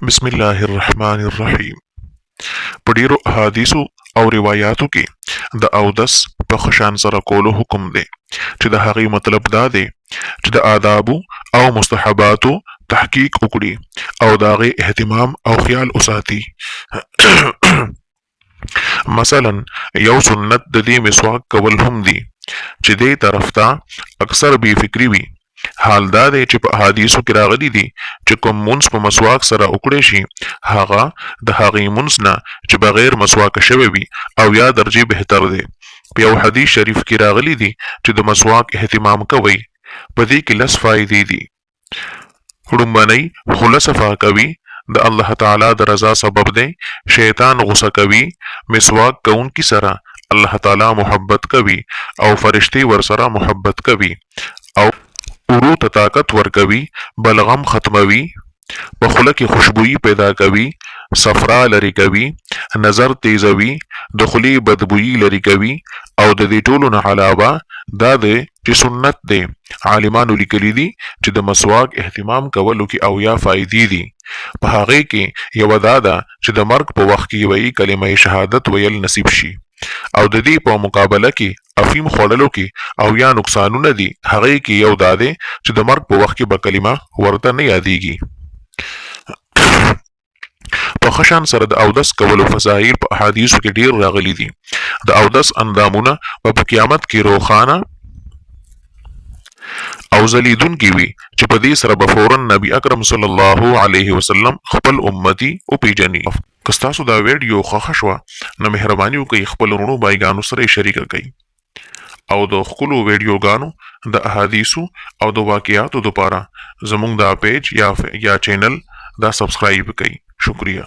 بسم الله الرحمن الرحیم. په ډیرو احادیثو او روایاتو کې د اودس په ښه شان سره کولو حکم دی چې د هغې مطلب دا دی چې د آدابو او مستحباتو تحقیق وکړي او د هغې اهتمام او خیال وساتي. مثلا یو سنت د دې مسواک کول هم دی چې دې طرف ته اکثر بې فکري وي. حال دا دی چې په احادیثو کې راغلي دي چې کوم مونځ په مسواک سره وکړی شي هغه د هغې مونځ نه چې بغیر مسواک شوی وي او یا درجې بهتر دی. په یو حدیث شریف کې راغلي دي چې د مسواک اهتمام کوئ. په دې کې لس فایدې دي. لومړنۍ خوله صفا کوي، د الله تعالی د رضا سبب دی. شیطان غوسه کوي. مسواک کوونکي سره الله تعالی محبت کوي او فرشتي ورسره محبت کوي او ورو ته طاقت ورکوي. بلغم ختموي. په خوله کې خوشبويي پیدا کوي. صفرا لري کوي. نظر تیزوي. د خولې بدبويي لري کوي. او د دې ټولو نه علاوه دا دی چې سنت دی. عالمانو لیکلي دي چې د مسواک اهتمام کولو کې اویا فائدې دي. په هغې کې یوه دا ده چې د مرګ په وخت کې وایي کلمه شهادت ویل نصیب شي. او د دې په مقابله کې افیم خوړلو کې اویا نقصانونه دي. هغې کې یو دا دی چې د مرګ په وخت کې به کلمه ورته نه یادېږي. په ښه شان سره د اودس کولو فضایل په احادیثو کې ډیر راغلي دي. د اودس اندامونه به په قیامت کې روښانه او ځلیدونکي وي چې په دې سره به فوراً نبی اکرم صلی الله علیه وسلم خپل امتی وپیژني. که ستاسو دا ویډیو خوښه شوه نو مهرباني وکړئ خپل وروڼو بایګانو سره یې شریکه کړئ او د ښکلو ویډیوګانو د احادیثو او د واقعاتو دپاره زموږ دا پیج یا چینل دا سبسکرایب کړئ. شکریہ.